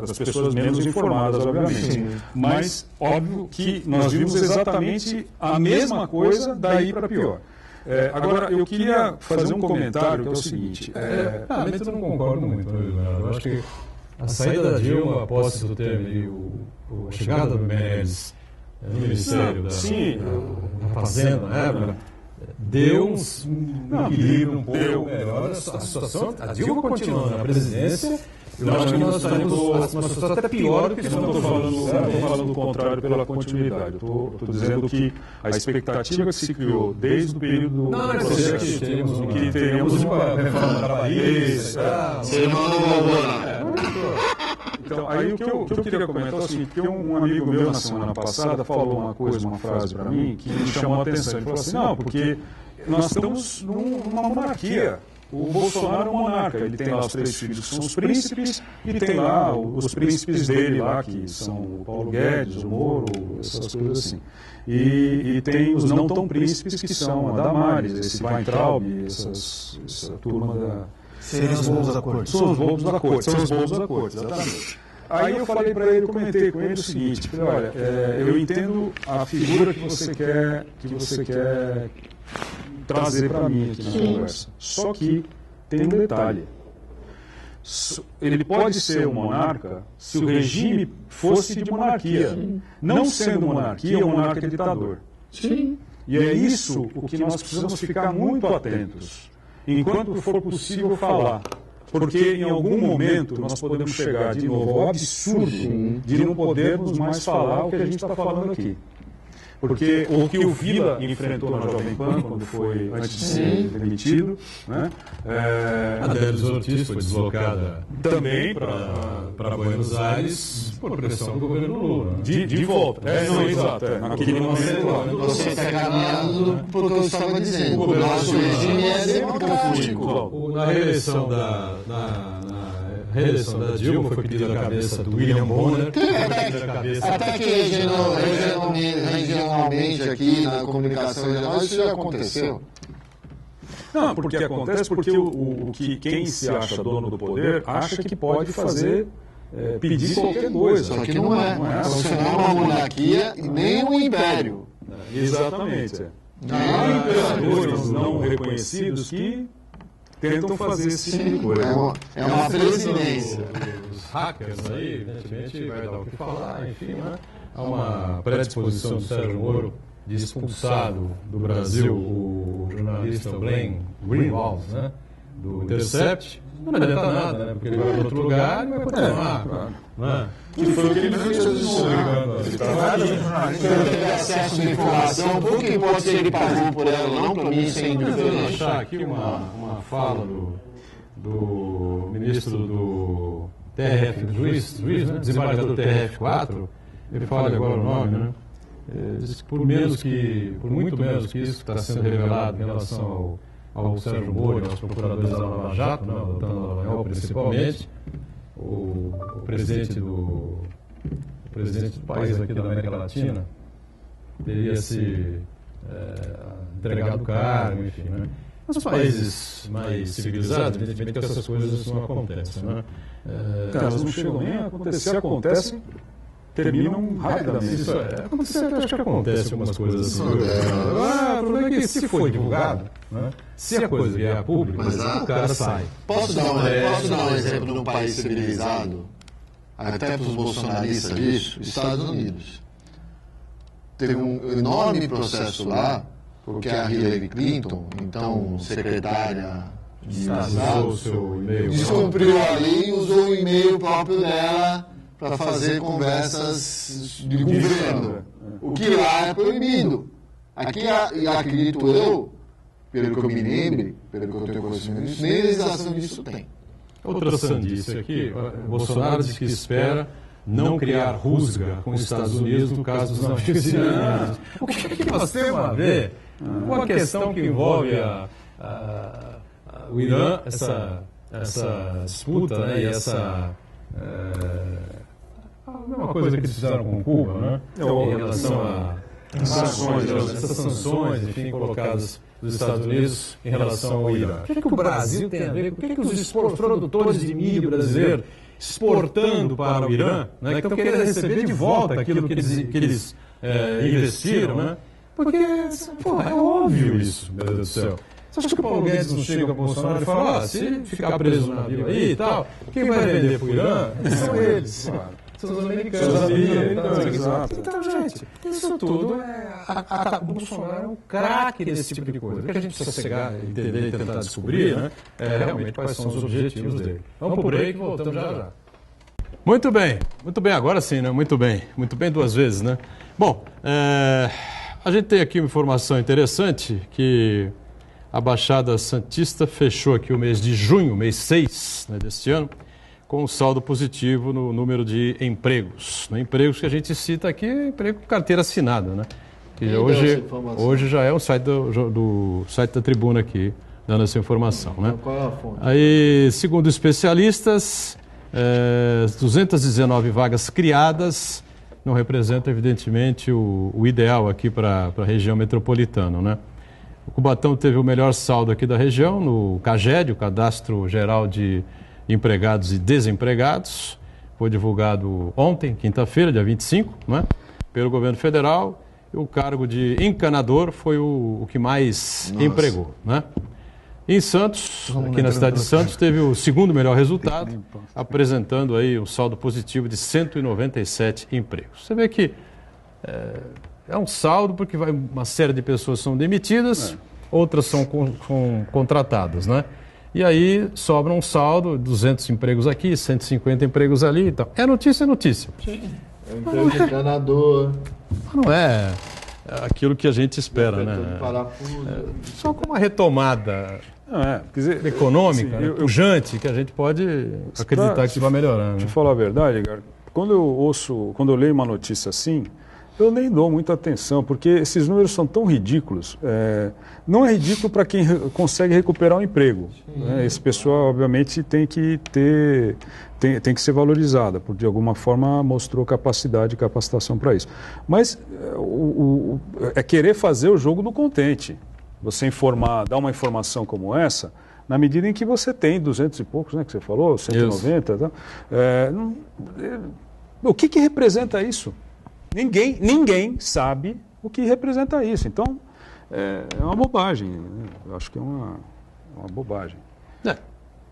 As pessoas menos informadas, obviamente. Sim. Mas, óbvio que nós vimos exatamente a mesma coisa daí para pior. Agora, eu queria fazer um comentário que é o seguinte. Realmente eu não concordo muito, eu acho que a saída da Dilma, a posse do Temer e a chegada do Meirelles no Ministério da Fazenda, né, deu um equilíbrio um pouco melhor a situação. A Dilma continuando na presidência. Eu acho que nós estaremos numa situação até pior do que eu não estou falando o contrário pela continuidade. Estou dizendo que a expectativa que se criou desde o período que teríamos uma reforma trabalhista. Então, aí o que eu queria comentar é o seguinte, que um amigo meu na semana passada falou uma frase para mim, que me chamou a atenção. Ele falou assim, não, porque nós estamos numa monarquia. O Bolsonaro é um monarca, ele tem lá os 3 filhos que são os príncipes, e tem lá os príncipes dele lá, que são o Paulo Guedes, o Moro, essas coisas assim. E tem os não tão príncipes que são a Damares, esse Weintraub, essa turma da... Seriam os bobos da corte. São os bobos da corte, exatamente. Aí eu falei para ele, comentei com ele o seguinte, falei, olha, eu entendo a figura que você quer trazer para mim aqui na conversa. Só que tem um detalhe. Ele pode ser um monarca se o regime fosse de monarquia. Não sendo monarquia, o monarca é ditador. Sim. E é isso o que nós precisamos ficar muito atentos, enquanto for possível falar. Porque em algum momento nós podemos chegar de novo ao absurdo de não podermos mais falar o que a gente está falando aqui. Porque o que o Vila enfrentou na Jovem Pan, quando foi antes de ser demitido, né? A Délis Ortiz foi deslocada também para Buenos Aires por pressão do governo Lula. Né? De volta. Exato. Naquele momento você está caminhando porque eu estava dizendo. O nosso regime é democrático. Na reeleição da Dilma foi pedida a cabeça do William Bonner. Até que regionalmente aqui na comunicação regional isso já aconteceu. Não, porque acontece porque quem se acha dono do poder acha que pode fazer, pedir qualquer coisa. Só que não é. Você não é uma monarquia e nem um império. Exatamente. Há imperadores não reconhecidos que tentam fazer esse tipo de coisa. É uma presidência. Os hackers aí, evidentemente, vai dar o que falar, enfim, né? Há uma predisposição do Sérgio Moro de expulsar do Brasil o jornalista Glenn Greenwald, né? Do Intercept. Não adianta nada, né? Porque ele vai para outro lugar e vai continuar. Né? Que foi o que ele fez. Ele teve acesso à informação, pouco importa se ele pagou por ela ou não, para mim, sem dúvida. Eu vou deixar aqui uma fala do ministro do TRF, juiz, né? Desembargador TRF4, ele fala agora o nome, né? Diz que por muito menos que isso que está sendo revelado em relação ao Sérgio Moro e aos procuradores da Lava Jato, né, o Otávio Dallagnol principalmente, o presidente do país aqui da América Latina teria se entregado o cargo, enfim, né? Nos países mais civilizados, evidentemente que essas coisas não acontecem, né? Elas não chegam nem a acontecer, se acontecem, terminam rapidamente. Isso acho que acontece algumas coisas assim. O problema é que se foi divulgado, né? Se a coisa vier a público, o cara sai. Posso dar um exemplo de um país civilizado, até para os bolsonaristas disso? Estados Unidos. Teve um enorme processo lá, porque a Hillary Clinton, então secretária de Estado, descumpriu a lei e usou o e-mail próprio dela para fazer conversas de governo, o que lá é proibido. Aqui, acredito eu, pelo que eu me lembre, pelo que eu tenho conhecimento disso, nem legislação disso tem. Outra sandice aqui, o Bolsonaro diz que espera não criar rusga com os Estados Unidos no caso dos navios iranianos. O que nós temos a ver com a questão que envolve o Irã, essa disputa, né, e essa... a mesma coisa que eles fizeram com Cuba, né? Em relação a essas sanções, enfim, colocadas dos Estados Unidos em relação ao Irã. O que o Brasil tem a ver? O que os produtores de milho brasileiro exportando para o Irã, né, que estão querendo receber de volta aquilo que eles investiram, né? Porque, é óbvio isso, meu Deus do céu. Você acha que o Paulo Guedes não chega para o Bolsonaro e fala, se ficar preso no navio aí e tal, quem vai vender para o Irã são eles. São os americanos. Exato. Então, gente, isso tudo o Bolsonaro é um craque desse tipo de coisa. O que a gente precisa chegar, entender e tentar descobrir, né, realmente quais são os objetivos dele. Vamos pro break e voltamos já. Muito bem, agora sim, né? Muito bem duas vezes, né? Bom, a gente tem aqui uma informação interessante que a Baixada Santista fechou aqui o mês de junho, mês 6, né, deste ano, com um saldo positivo no número de empregos. Empregos que a gente cita aqui, emprego com carteira assinada, né? Que hoje já é o site do site da Tribuna aqui, dando essa informação, né? Então, qual é a fonte? Aí, segundo especialistas, 219 vagas criadas não representa, evidentemente, o ideal aqui para a região metropolitana, né? O Cubatão teve o melhor saldo aqui da região, no CAGED, o Cadastro Geral de Empregados e Desempregados. Foi divulgado ontem, quinta-feira, dia 25, né, pelo governo federal. E o cargo de encanador foi o que mais empregou, né? Em Santos, aqui na cidade de Santos, teve o segundo melhor resultado, apresentando aí um saldo positivo de 197 empregos. Você vê que é um saldo porque uma série de pessoas são demitidas, outras são contratadas, né? E aí sobra um saldo, 200 empregos aqui, 150 empregos ali e tal. É notícia. Sim. É emprego de encanador. Não é aquilo que a gente espera, né? Só com uma retomada econômica, assim, pujante, que a gente pode acreditar que vai melhorar. Deixa eu falar a verdade, cara. Quando eu leio uma notícia assim, eu nem dou muita atenção, porque esses números são tão ridículos. Não é ridículo para quem consegue recuperar o emprego. Né? Esse pessoal, obviamente, tem que ser valorizada, porque de alguma forma mostrou capacidade e capacitação para isso. Mas é querer fazer o jogo do contente. Você dar uma informação como essa, na medida em que você tem 200 e poucos, né, que você falou, 190. Tá? O que representa isso? Ninguém sabe o que representa isso. Então, é uma bobagem. Né? Eu acho que é uma bobagem.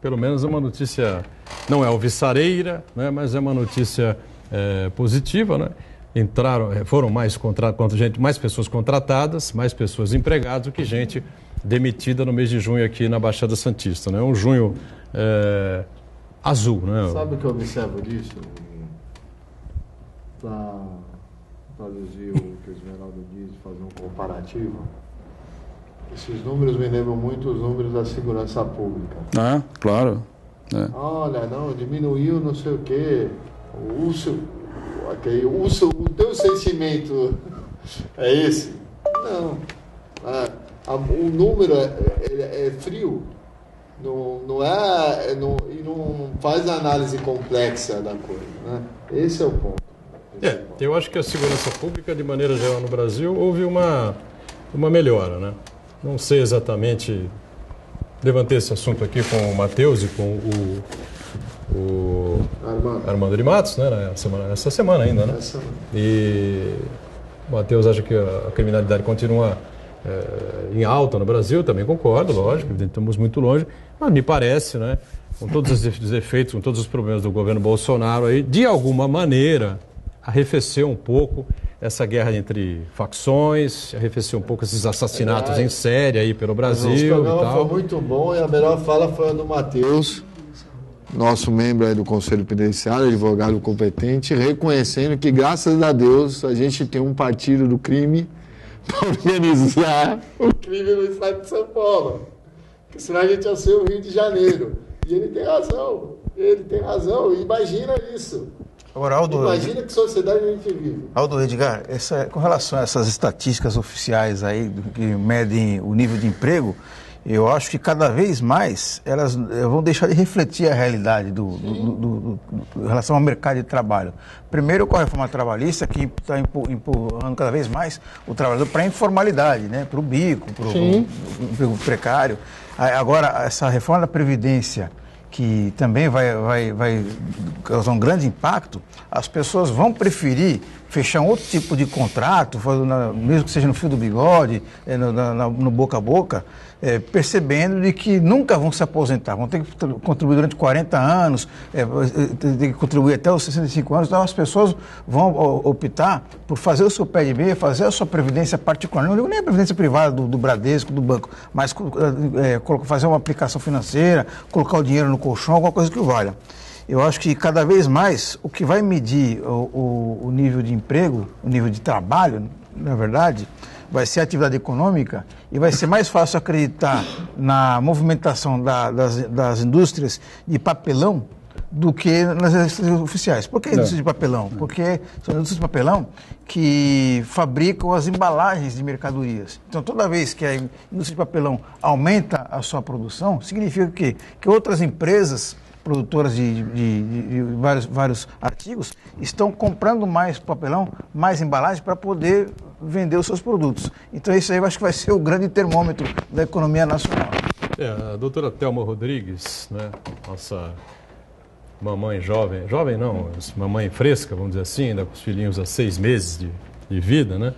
Pelo menos é uma notícia, não é alvissareira, né? Mas é uma notícia positiva, né? Foram mais pessoas contratadas, mais pessoas empregadas do que gente demitida no mês de junho aqui na Baixada Santista. Né? Um junho azul. Né? Sabe o que eu observo disso? Para traduzir o que o Esmeraldo diz, fazer um comparativo, esses números me lembram muito os números da segurança pública. Claro. Olha, não, diminuiu não sei o quê, o teu sentimento é esse? Não. O número é frio, e não faz análise complexa da coisa. Né? Esse é o ponto. Eu acho que a segurança pública, de maneira geral no Brasil, houve uma melhora, né? Não sei exatamente, levantei esse assunto aqui com o Matheus e com o Armando de Matos, né? Essa semana ainda, né? E o Matheus acha que a criminalidade continua em alta no Brasil, também concordo, lógico, estamos muito longe, mas me parece, né? Com todos os efeitos, com todos os problemas do governo Bolsonaro aí, de alguma maneira arrefeceu um pouco essa guerra entre facções, arrefeceu um pouco esses assassinatos em série aí pelo Brasil e tal. Foi muito bom, e a melhor fala foi a do Matheus, nosso membro aí do Conselho Penitenciário, advogado competente, reconhecendo que, graças a Deus, a gente tem um partido do crime para organizar o crime no estado de São Paulo. Porque senão a gente ia ser o Rio de Janeiro. E ele tem razão, imagina isso. Agora, Aldo, Imagina que sociedade a gente vive. Aldo Edgar, com relação a essas estatísticas oficiais aí que medem o nível de emprego, eu acho que cada vez mais elas vão deixar de refletir a realidade em relação ao mercado de trabalho. Primeiro, com a reforma trabalhista, que está empurrando cada vez mais o trabalhador para a informalidade, né? Para o bico, para o emprego precário. Agora, essa reforma da Previdência, que também vai causar um grande impacto, as pessoas vão preferir fechar um outro tipo de contrato, mesmo que seja no fio do bigode, no boca a boca, percebendo de que nunca vão se aposentar, vão ter que contribuir durante 40 anos, ter que contribuir até os 65 anos, então as pessoas vão optar por fazer o seu pé de meia, fazer a sua previdência particular, não digo nem a previdência privada do Bradesco, do banco, mas fazer uma aplicação financeira, colocar o dinheiro no colchão, alguma coisa que o valha. Eu acho que cada vez mais o que vai medir o nível de emprego, o nível de trabalho, na verdade, vai ser a atividade econômica e vai ser mais fácil acreditar na movimentação das indústrias de papelão do que nas indústrias oficiais. Por que indústria de papelão? Porque são indústrias de papelão que fabricam as embalagens de mercadorias. Então, toda vez que a indústria de papelão aumenta a sua produção, significa que outras empresas produtoras de vários artigos estão comprando mais papelão, mais embalagem para poder vender os seus produtos. Então isso aí eu acho que vai ser o grande termômetro da economia nacional. A doutora Thelma Rodrigues, né, nossa mamãe jovem não, mamãe fresca, vamos dizer assim, ainda com os filhinhos há 6 meses de vida, né,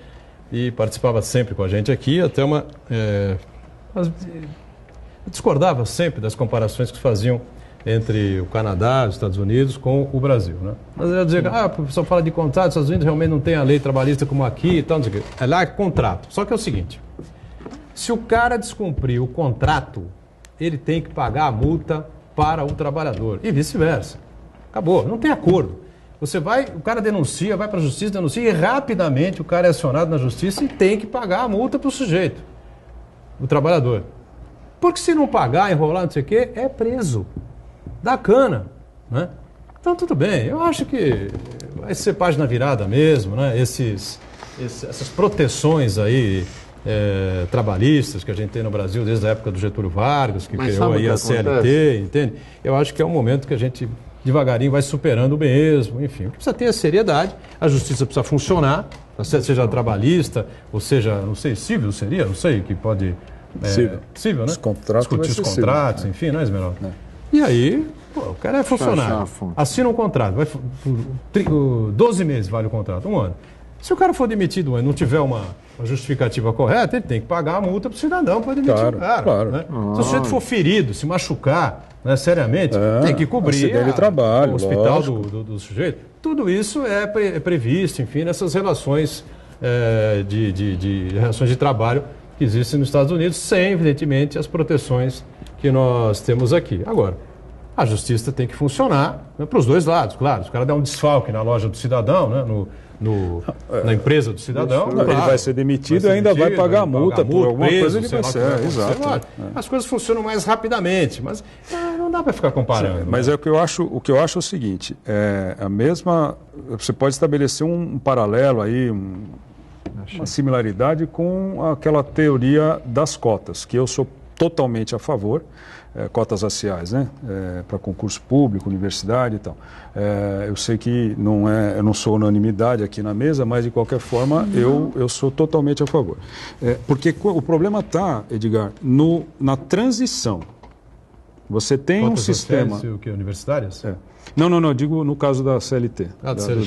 e participava sempre com a gente aqui. A Thelma discordava sempre das comparações que faziam entre o Canadá, os Estados Unidos, com o Brasil, né? Mas ela dizia, o professor fala de contrato, os Estados Unidos realmente não tem a lei trabalhista como aqui e tal, não sei o quê. É lá é contrato. Só que é o seguinte, se o cara descumprir o contrato, ele tem que pagar a multa para o trabalhador e vice-versa. Acabou, não tem acordo. O cara denuncia, vai para a justiça, denuncia e rapidamente o cara é acionado na justiça e tem que pagar a multa para o sujeito, o trabalhador. Porque se não pagar, enrolar, não sei o quê, é preso. Dá cana, né? Então tudo bem, eu acho que vai ser página virada mesmo, né? Essas proteções aí trabalhistas que a gente tem no Brasil desde a época do Getúlio Vargas, que criou aí a CLT, entende? Eu acho que é um momento que a gente devagarinho vai superando mesmo, enfim. Precisa ter a seriedade, a justiça precisa funcionar, seja trabalhista, ou seja, não sei, civil seria, não sei, que pode... Civil, né? Discutir os contratos, civil, enfim, né, Esmeralda? E aí, o cara é funcionário, assina um contrato, 12 meses vale o contrato, 1 ano. Se o cara for demitido e não tiver uma justificativa correta, ele tem que pagar a multa para o cidadão para demitir o cara. Claro. Né? Se o sujeito for ferido, se machucar, né, seriamente, tem que cobrir trabalho, o hospital do sujeito. Tudo isso é previsto, enfim, nessas relações de relações de trabalho que existem nos Estados Unidos, sem, evidentemente, as proteções que nós temos aqui. Agora, a justiça tem que funcionar, né, para os dois lados, claro. Se o cara der um desfalque na loja do cidadão, né, na empresa do cidadão, claro, ele vai ser demitido e ainda vai pagar a multa por alguma coisa, ele vai ser. Exato. As coisas funcionam mais rapidamente, mas não dá para ficar comparando. Sim, mas o que eu acho é o seguinte, a mesma, você pode estabelecer um paralelo aí, uma similaridade com aquela teoria das cotas, que eu sou totalmente a favor, cotas raciais, né, para concurso público, universidade e tal. Eu sei que eu não sou unanimidade aqui na mesa, mas de qualquer forma eu sou totalmente a favor. Porque o problema está, Edgar, na transição. Você tem cotas um sistema... O que, universitárias? Não, digo no caso da CLT,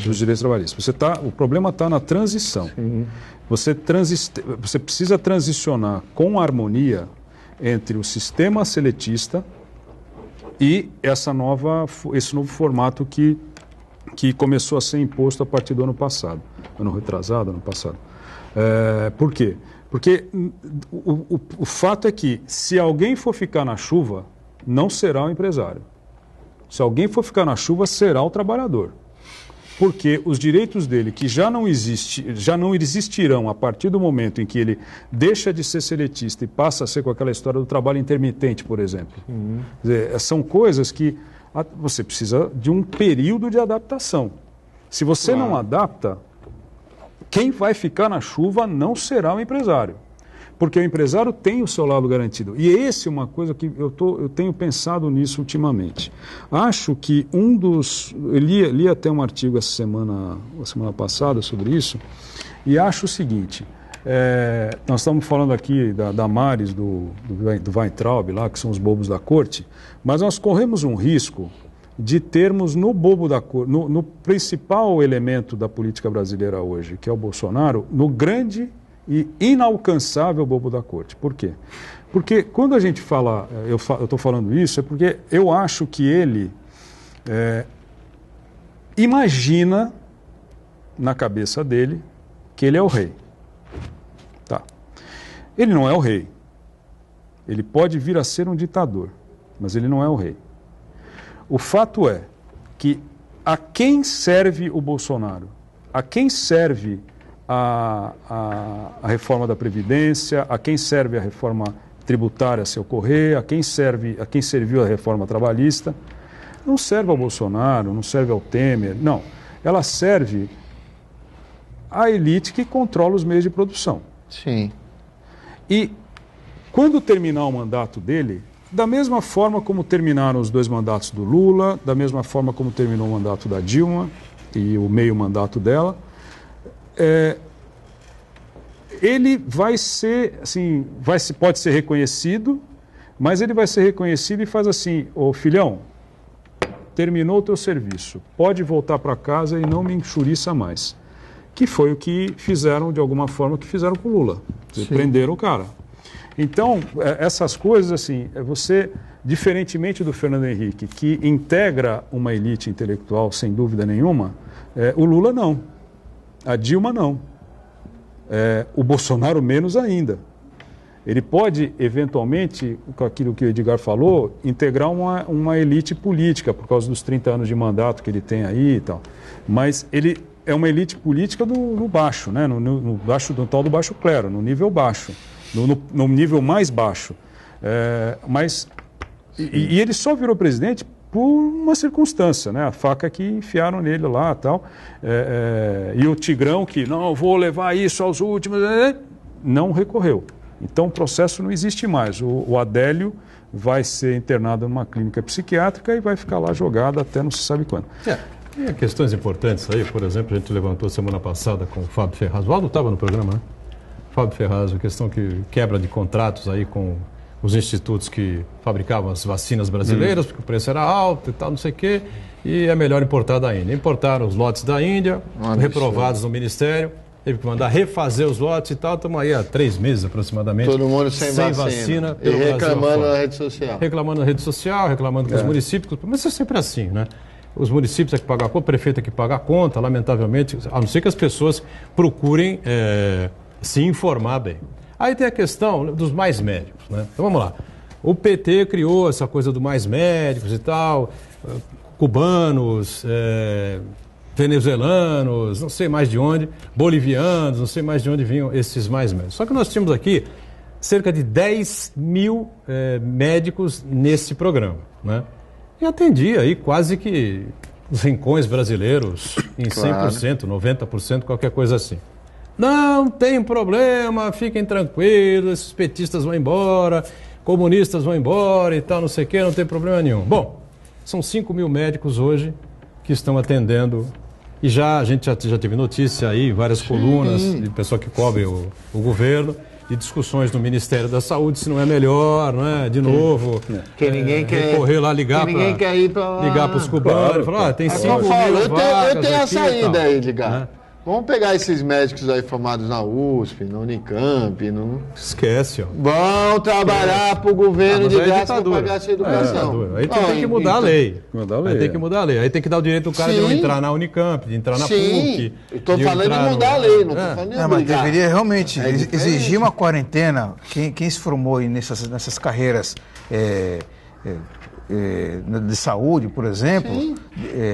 dos direitos trabalhistas. O problema está na transição. Você precisa transicionar com harmonia entre o sistema seletista e esse novo formato que começou a ser imposto a partir do ano passado. Ano retrasado, ano passado. Por quê? Porque o fato é que se alguém for ficar na chuva, não será o empresário. Se alguém for ficar na chuva, será o trabalhador. Porque os direitos dele, que já não existirão a partir do momento em que ele deixa de ser seletista e passa a ser com aquela história do trabalho intermitente, por exemplo. Quer dizer, são coisas que você precisa de um período de adaptação. Se você não adapta, quem vai ficar na chuva não será o empresário. Porque o empresário tem o seu lado garantido. E esse é uma coisa que eu tenho pensado nisso ultimamente. Acho que eu li até um artigo a semana passada sobre isso, e acho o seguinte, nós estamos falando aqui da Maris, do Weintraub, lá, que são os bobos da corte, mas nós corremos um risco de termos no bobo da corte, no principal elemento da política brasileira hoje, que é o Bolsonaro, no grande e inalcançável bobo da corte. Por quê? Porque quando a gente fala, eu estou falando isso, é porque eu acho que ele imagina na cabeça dele que ele é o rei. Tá. Ele não é o rei. Ele pode vir a ser um ditador, mas ele não é o rei. O fato é que a quem serve o Bolsonaro? A quem serve a reforma da Previdência, a quem serve a reforma tributária se ocorrer, a quem serviu a reforma trabalhista? Não serve ao Bolsonaro, não serve ao Temer, não. Ela serve à elite que controla os meios de produção. Sim. E quando terminar o mandato dele, da mesma forma como terminaram os 2 mandatos do Lula, da mesma forma como terminou o mandato da Dilma e o meio mandato dela, ele vai ser, assim, pode ser reconhecido, mas ele vai ser reconhecido e faz assim: ô filhão, terminou o teu serviço, pode voltar para casa e não me enxuriça mais. Que foi o que fizeram, de alguma forma, que fizeram com o Lula. Prenderam o cara. Então, essas coisas, assim, você, diferentemente do Fernando Henrique, que integra uma elite intelectual, sem dúvida nenhuma, o Lula não. A Dilma não. O Bolsonaro menos ainda. Ele pode, eventualmente, com aquilo que o Edgar falou, integrar uma elite política, por causa dos 30 anos de mandato que ele tem aí e tal. Mas ele é uma elite política no baixo, né? no tal do baixo clero, no nível baixo, no nível mais baixo. E ele só virou presidente por uma circunstância, né? A faca que enfiaram nele lá e tal. E o Tigrão que, não, vou levar isso aos últimos, não recorreu. Então o processo não existe mais. O Adélio vai ser internado numa clínica psiquiátrica e vai ficar lá jogado até não se sabe quando. Tem questões importantes aí, por exemplo, a gente levantou semana passada com o Fábio Ferraz. O Aldo estava no programa, né? Fábio Ferraz, a questão que quebra de contratos aí com os institutos que fabricavam as vacinas brasileiras, porque o preço era alto e tal, não sei o quê, e é melhor importar da Índia. Importaram os lotes da Índia, reprovados no Ministério, teve que mandar refazer os lotes e tal, estamos aí há 3 meses aproximadamente. Todo mundo sem vacina e reclamando na rede social. Reclamando na rede social, reclamando com os municípios, mas é sempre assim, né? Os municípios é que pagam a conta, o prefeito é que paga a conta, lamentavelmente, a não ser que as pessoas procurem se informar bem. Aí tem a questão dos mais médicos, né? Então vamos lá. O PT criou essa coisa do mais médicos e tal, cubanos, venezuelanos, não sei mais de onde, bolivianos, não sei mais de onde vinham esses mais médicos. Só que nós tínhamos aqui cerca de 10 mil médicos nesse programa, né? E atendia aí quase que os rincões brasileiros em 100%, 90%, qualquer coisa assim. Não tem problema, fiquem tranquilos, esses petistas vão embora, comunistas vão embora e tal, não sei o quê, não tem problema nenhum. Bom, são 5 mil médicos hoje que estão atendendo e a gente já teve notícia aí, várias colunas de pessoa que cobre o governo, de discussões no Ministério da Saúde, se não é melhor, não é? De novo, que ninguém quer recorrer lá, ligar para os cubanos, falar, tem 5 mil vagas eu tenho a saída aí, ligar. Né? Vamos pegar esses médicos aí formados na USP, na Unicamp, Esquece, ó. Vão trabalhar para o governo de graça para pagar essa educação. Aí tem que mudar a lei. Aí tem que mudar a lei. Aí tem que dar o direito do cara de não entrar na Unicamp, de entrar na PUC. Estou falando de mudar a lei, não estou falando de mas deveria realmente exigir uma quarentena. Quem se formou aí nessas carreiras de saúde, por exemplo,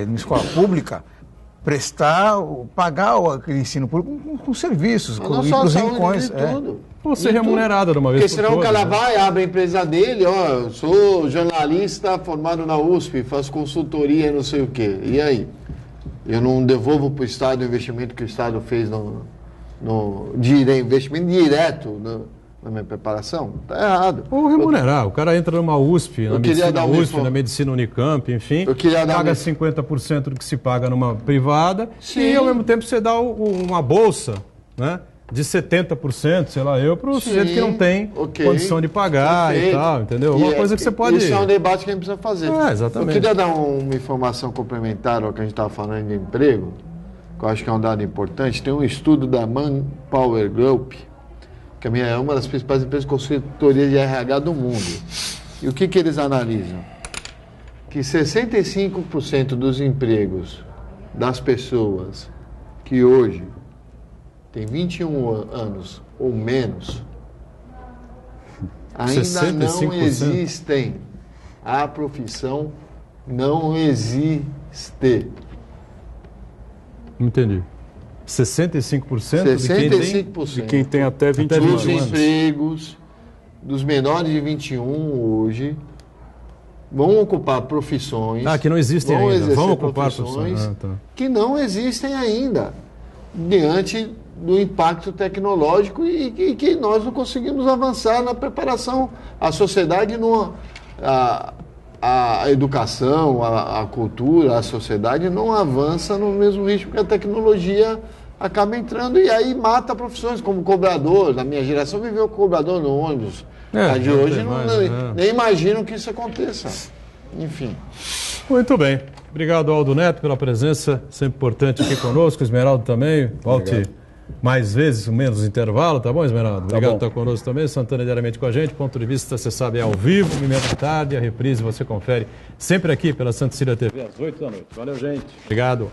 na escola pública, pagar aquele ensino público com serviços, com os rincões. Ou ser remunerada de uma vez por todas. Porque senão o cara vai, abre a empresa dele, eu sou jornalista formado na USP, faço consultoria e não sei o quê. E aí? Eu não devolvo para o Estado o investimento que o Estado fez investimento direto na minha preparação. Está errado. Ou remunerar. O cara entra numa USP, na medicina USP, na medicina Unicamp, enfim, paga 50% do que se paga numa privada. Sim. E ao mesmo tempo você dá uma bolsa, né? De 70%, sei lá, para o sujeito que não tem condição de pagar e tal, entendeu? Uma coisa que você pode... Isso é um debate que a gente precisa fazer. Exatamente. Eu queria dar uma informação complementar ao que a gente estava falando de emprego, que eu acho que é um dado importante. Tem um estudo da Manpower Group, que é uma das principais empresas de consultoria de RH do mundo. E o que eles analisam? Que 65% dos empregos das pessoas que hoje tem 21 anos ou menos, ainda 65%? Não existem. A profissão não existe. Entendi. 65%? 65% de quem tem até 21 anos. Dos empregos dos menores de 21 hoje vão ocupar profissões... que não existem ainda. Vão ocupar profissões que não existem ainda, diante do impacto tecnológico e que nós não conseguimos avançar na preparação. A sociedade, a educação, a cultura, a sociedade não avança no mesmo ritmo que a tecnologia acaba entrando e aí mata profissões como cobrador. Na minha geração viveu cobrador no ônibus. A de hoje nem imagino que isso aconteça. Enfim. Muito bem. Obrigado, Aldo Neto, pela presença, sempre importante aqui conosco. Esmeraldo também. Volte mais vezes, menos intervalo, tá bom, Esmeraldo? Obrigado por estar conosco também. Santana diariamente com a gente. Ponto de vista, você sabe, é ao vivo, 1h30 da tarde. A reprise você confere sempre aqui pela Santa Cecília TV às 8 da noite. Valeu, gente. Obrigado.